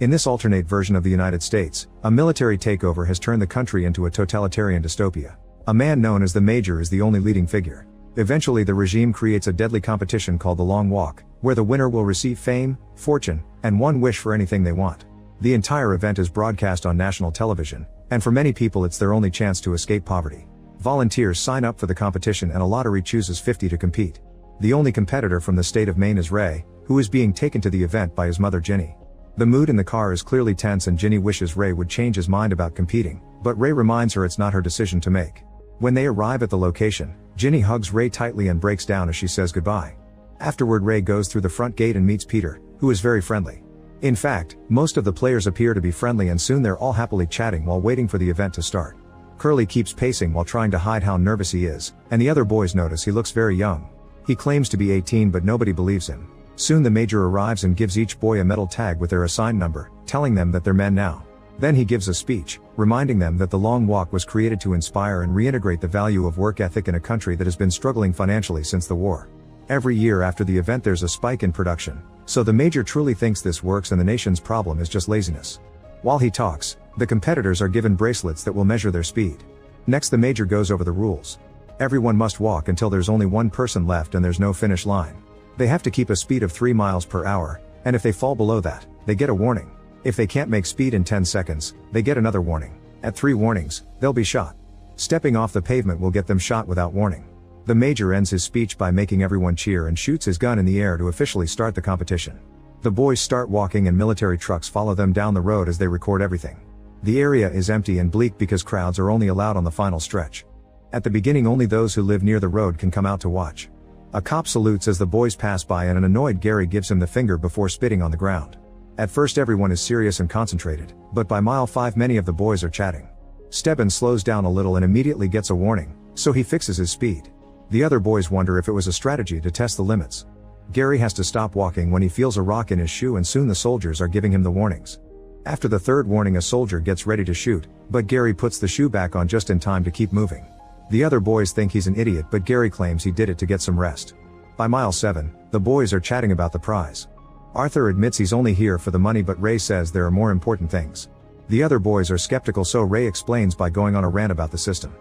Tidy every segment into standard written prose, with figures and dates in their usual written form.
In this alternate version of the United States, a military takeover has turned the country into a totalitarian dystopia. A man known as the Major is the only leading figure. Eventually the regime creates a deadly competition called the Long Walk, where the winner will receive fame, fortune, and one wish for anything they want. The entire event is broadcast on national television, and for many people it's their only chance to escape poverty. Volunteers sign up for the competition and a lottery chooses 50 to compete. The only competitor from the state of Maine is Ray, who is being taken to the event by his mother Ginny. The mood in the car is clearly tense and Ginny wishes Ray would change his mind about competing, but Ray reminds her it's not her decision to make. When they arrive at the location, Ginny hugs Ray tightly and breaks down as she says goodbye. Afterward Ray goes through the front gate and meets Peter, who is very friendly. In fact, most of the players appear to be friendly and soon they're all happily chatting while waiting for the event to start. Curly keeps pacing while trying to hide how nervous he is, and the other boys notice he looks very young. He claims to be 18 but nobody believes him. Soon the Major arrives and gives each boy a metal tag with their assigned number, telling them that they're men now. Then he gives a speech, reminding them that the Long Walk was created to inspire and reintegrate the value of work ethic in a country that has been struggling financially since the war. Every year after the event there's a spike in production, so the Major truly thinks this works and the nation's problem is just laziness. While he talks, the competitors are given bracelets that will measure their speed. Next the Major goes over the rules. Everyone must walk until there's only one person left and there's no finish line. They have to keep a speed of 3 miles per hour, and if they fall below that, they get a warning. If they can't make speed in 10 seconds, they get another warning. At 3 warnings, they'll be shot. Stepping off the pavement will get them shot without warning. The Major ends his speech by making everyone cheer and shoots his gun in the air to officially start the competition. The boys start walking and military trucks follow them down the road as they record everything. The area is empty and bleak because crowds are only allowed on the final stretch. At the beginning only those who live near the road can come out to watch. A cop salutes as the boys pass by and an annoyed Gary gives him the finger before spitting on the ground. At first everyone is serious and concentrated, but by mile 5 many of the boys are chatting. Stebbins slows down a little and immediately gets a warning, so he fixes his speed. The other boys wonder if it was a strategy to test the limits. Gary has to stop walking when he feels a rock in his shoe and soon the soldiers are giving him the warnings. After the 3rd warning a soldier gets ready to shoot, but Gary puts the shoe back on just in time to keep moving. The other boys think he's an idiot but Gary claims he did it to get some rest. By mile 7, the boys are chatting about the prize. Arthur admits he's only here for the money but Ray says there are more important things. The other boys are skeptical so Ray explains by going on a rant about the system.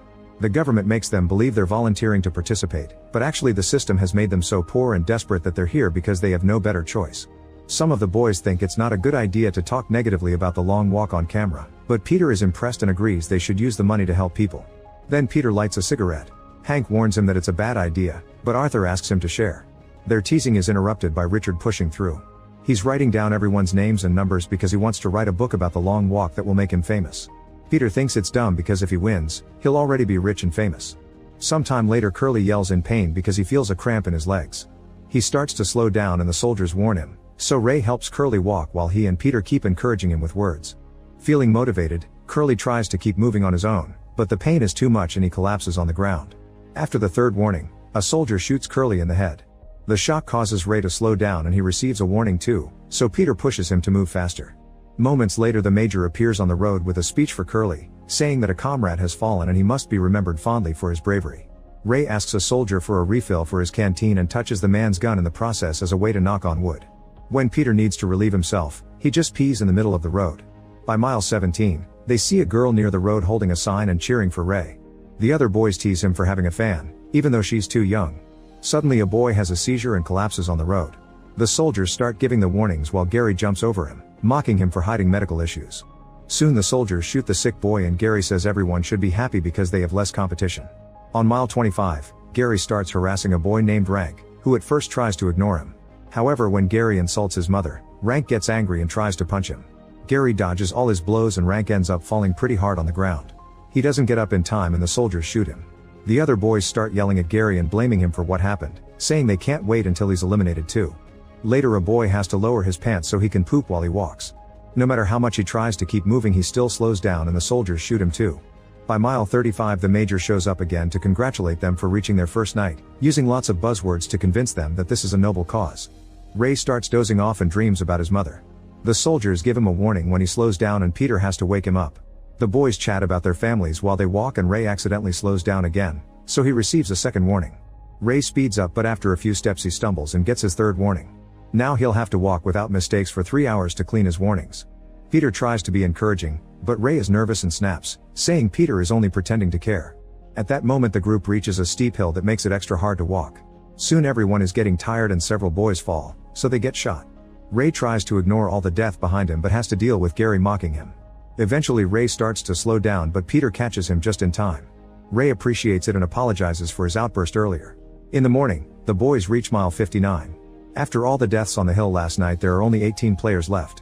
The government makes them believe they're volunteering to participate, but actually the system has made them so poor and desperate that they're here because they have no better choice. Some of the boys think it's not a good idea to talk negatively about the Long Walk on camera, but Peter is impressed and agrees they should use the money to help people. Then Peter lights a cigarette. Hank warns him that it's a bad idea, but Arthur asks him to share. Their teasing is interrupted by Richard pushing through. He's writing down everyone's names and numbers because he wants to write a book about the Long Walk that will make him famous. Peter thinks it's dumb because if he wins, he'll already be rich and famous. Sometime later Curly yells in pain because he feels a cramp in his legs. He starts to slow down and the soldiers warn him, so Ray helps Curly walk while he and Peter keep encouraging him with words. Feeling motivated, Curly tries to keep moving on his own, but the pain is too much and he collapses on the ground. After the 3rd warning, a soldier shoots Curly in the head. The shock causes Ray to slow down and he receives a warning too, so Peter pushes him to move faster. Moments later the Major appears on the road with a speech for Curly, saying that a comrade has fallen and he must be remembered fondly for his bravery. Ray asks a soldier for a refill for his canteen and touches the man's gun in the process as a way to knock on wood. When Peter needs to relieve himself, he just pees in the middle of the road. By mile 17, they see a girl near the road holding a sign and cheering for Ray. The other boys tease him for having a fan, even though she's too young. Suddenly a boy has a seizure and collapses on the road. The soldiers start giving the warnings while Gary jumps over him, mocking him for hiding medical issues. Soon the soldiers shoot the sick boy and Gary says everyone should be happy because they have less competition. On mile 25, Gary starts harassing a boy named Rank, who at first tries to ignore him. However, when Gary insults his mother, Rank gets angry and tries to punch him. Gary dodges all his blows and Rank ends up falling pretty hard on the ground. He doesn't get up in time and the soldiers shoot him. The other boys start yelling at Gary and blaming him for what happened, saying they can't wait until he's eliminated too. Later a boy has to lower his pants so he can poop while he walks. No matter how much he tries to keep moving he still slows down and the soldiers shoot him too. By mile 35 the Major shows up again to congratulate them for reaching their first night, using lots of buzzwords to convince them that this is a noble cause. Ray starts dozing off and dreams about his mother. The soldiers give him a warning when he slows down and Peter has to wake him up. The boys chat about their families while they walk and Ray accidentally slows down again, so he receives a second warning. Ray speeds up but after a few steps he stumbles and gets his 3rd warning. Now he'll have to walk without mistakes for 3 hours to clean his warnings. Peter tries to be encouraging, but Ray is nervous and snaps, saying Peter is only pretending to care. At that moment the group reaches a steep hill that makes it extra hard to walk. Soon everyone is getting tired and several boys fall, so they get shot. Ray tries to ignore all the death behind him but has to deal with Gary mocking him. Eventually Ray starts to slow down but Peter catches him just in time. Ray appreciates it and apologizes for his outburst earlier. In the morning, the boys reach mile 59. After all the deaths on the hill last night there are only 18 players left.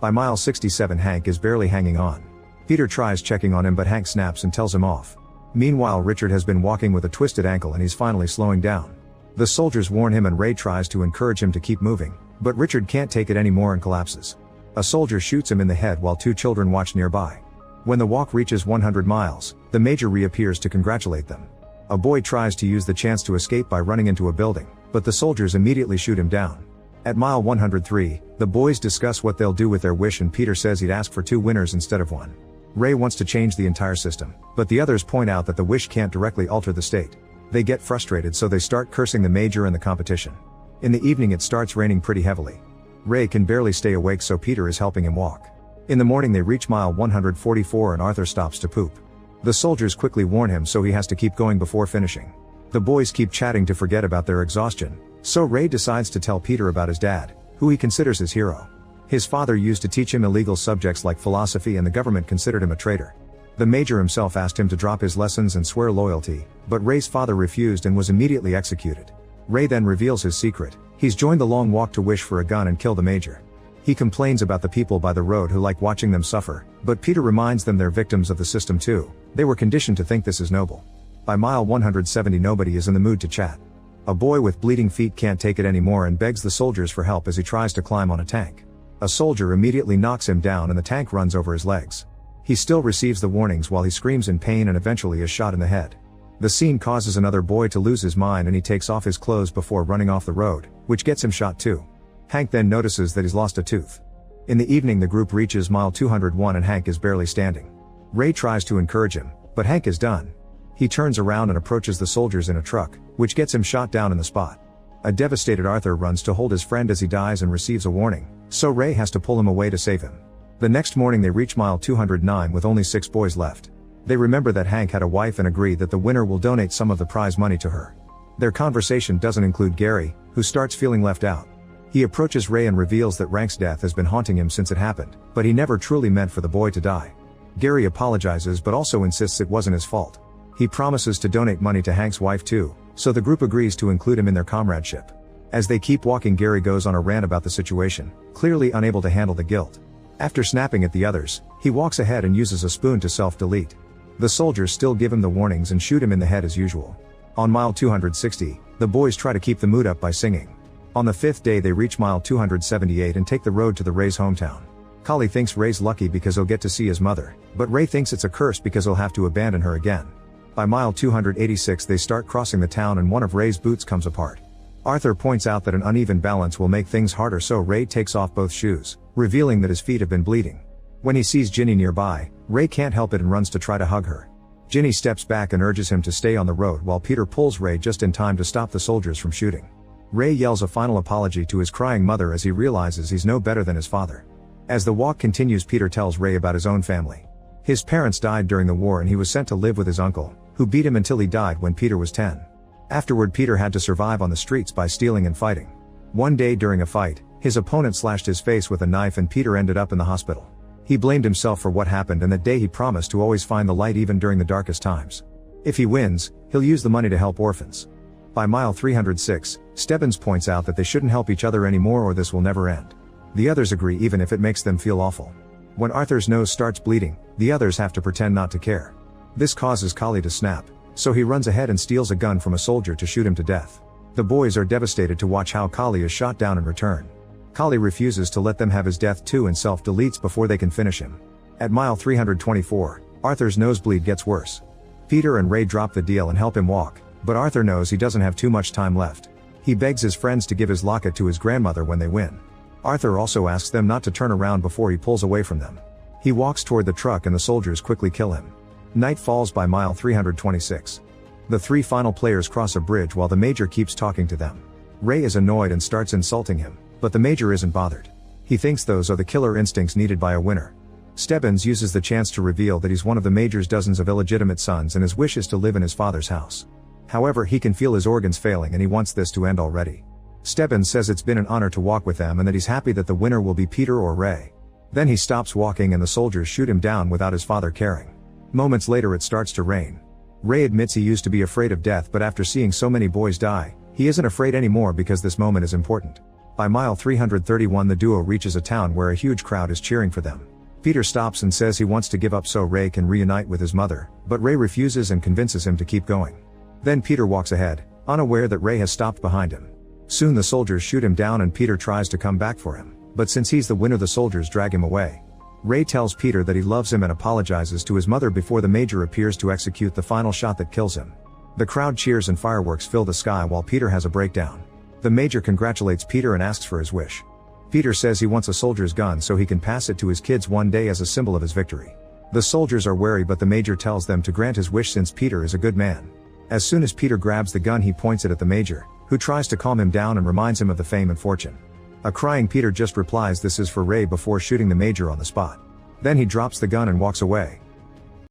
By mile 67 Hank is barely hanging on. Peter tries checking on him but Hank snaps and tells him off. Meanwhile Richard has been walking with a twisted ankle and he's finally slowing down. The soldiers warn him and Ray tries to encourage him to keep moving, but Richard can't take it anymore and collapses. A soldier shoots him in the head while two children watch nearby. When the walk reaches 100 miles, the major reappears to congratulate them. A boy tries to use the chance to escape by running into a building, but the soldiers immediately shoot him down. At mile 103, the boys discuss what they'll do with their wish and Peter says he'd ask for 2 winners instead of 1. Ray wants to change the entire system, but the others point out that the wish can't directly alter the state. They get frustrated so they start cursing the major and the competition. In the evening it starts raining pretty heavily. Ray can barely stay awake so Peter is helping him walk. In the morning they reach mile 144 and Arthur stops to poop. The soldiers quickly warn him so he has to keep going before finishing. The boys keep chatting to forget about their exhaustion, so Ray decides to tell Peter about his dad, who he considers his hero. His father used to teach him illegal subjects like philosophy and the government considered him a traitor. The major himself asked him to drop his lessons and swear loyalty, but Ray's father refused and was immediately executed. Ray then reveals his secret. He's joined the long walk to wish for a gun and kill the major. He complains about the people by the road who like watching them suffer, but Peter reminds them they're victims of the system too. They were conditioned to think this is noble. By mile 170 nobody is in the mood to chat. A boy with bleeding feet can't take it anymore and begs the soldiers for help as he tries to climb on a tank. A soldier immediately knocks him down and the tank runs over his legs. He still receives the warnings while he screams in pain and eventually is shot in the head. The scene causes another boy to lose his mind and he takes off his clothes before running off the road, which gets him shot too. Hank then notices that he's lost a tooth. In the evening the group reaches mile 201 and Hank is barely standing. Ray tries to encourage him, but Hank is done. He turns around and approaches the soldiers in a truck, which gets him shot down in the spot. A devastated Arthur runs to hold his friend as he dies and receives a warning, so Ray has to pull him away to save him. The next morning they reach mile 209 with only 6 boys left. They remember that Hank had a wife and agree that the winner will donate some of the prize money to her. Their conversation doesn't include Gary, who starts feeling left out. He approaches Ray and reveals that Rank's death has been haunting him since it happened, but he never truly meant for the boy to die. Gary apologizes but also insists it wasn't his fault. He promises to donate money to Hank's wife too, so the group agrees to include him in their comradeship. As they keep walking Gary goes on a rant about the situation, clearly unable to handle the guilt. After snapping at the others, he walks ahead and uses a spoon to self-delete. The soldiers still give him the warnings and shoot him in the head as usual. On mile 260, the boys try to keep the mood up by singing. On the 5th day they reach mile 278 and take the road to the Ray's hometown. Kali thinks Ray's lucky because he'll get to see his mother, but Ray thinks it's a curse because he'll have to abandon her again. By mile 286 they start crossing the town and one of Ray's boots comes apart. Arthur points out that an uneven balance will make things harder so Ray takes off both shoes, revealing that his feet have been bleeding. When he sees Ginny nearby, Ray can't help it and runs to try to hug her. Ginny steps back and urges him to stay on the road while Peter pulls Ray just in time to stop the soldiers from shooting. Ray yells a final apology to his crying mother as he realizes he's no better than his father. As the walk continues Peter tells Ray about his own family. His parents died during the war and he was sent to live with his uncle, who beat him until he died when Peter was 10. Afterward Peter had to survive on the streets by stealing and fighting. One day during a fight, his opponent slashed his face with a knife and Peter ended up in the hospital. He blamed himself for what happened and that day he promised to always find the light even during the darkest times. If he wins, he'll use the money to help orphans. By mile 306, Stebbins points out that they shouldn't help each other anymore or this will never end. The others agree even if it makes them feel awful. When Arthur's nose starts bleeding, the others have to pretend not to care. This causes Kali to snap, so he runs ahead and steals a gun from a soldier to shoot him to death. The boys are devastated to watch how Kali is shot down in return. Kali refuses to let them have his death too and self-deletes before they can finish him. At mile 324, Arthur's nosebleed gets worse. Peter and Ray drop the deal and help him walk, but Arthur knows he doesn't have too much time left. He begs his friends to give his locket to his grandmother when they win. Arthur also asks them not to turn around before he pulls away from them. He walks toward the truck and the soldiers quickly kill him. Night falls by mile 326. The 3 final players cross a bridge while the major keeps talking to them. Ray is annoyed and starts insulting him, but the major isn't bothered. He thinks those are the killer instincts needed by a winner. Stebbins uses the chance to reveal that he's one of the Major's dozens of illegitimate sons and his wish is to live in his father's house. However, he can feel his organs failing and he wants this to end already. Stebbins says it's been an honor to walk with them and that he's happy that the winner will be Peter or Ray. Then he stops walking and the soldiers shoot him down without his father caring. Moments later it starts to rain. Ray admits he used to be afraid of death, but after seeing so many boys die, he isn't afraid anymore because this moment is important. By mile 331 the duo reaches a town where a huge crowd is cheering for them. Peter stops and says he wants to give up so Ray can reunite with his mother, but Ray refuses and convinces him to keep going. Then Peter walks ahead, unaware that Ray has stopped behind him. Soon the soldiers shoot him down and Peter tries to come back for him, but since he's the winner the soldiers drag him away. Ray tells Peter that he loves him and apologizes to his mother before the Major appears to execute the final shot that kills him. The crowd cheers and fireworks fill the sky while Peter has a breakdown. The Major congratulates Peter and asks for his wish. Peter says he wants a soldier's gun so he can pass it to his kids one day as a symbol of his victory. The soldiers are wary but the Major tells them to grant his wish since Peter is a good man. As soon as Peter grabs the gun he points it at the Major, who tries to calm him down and reminds him of the fame and fortune. A crying Peter just replies this is for Ray before shooting the Major on the spot. Then he drops the gun and walks away.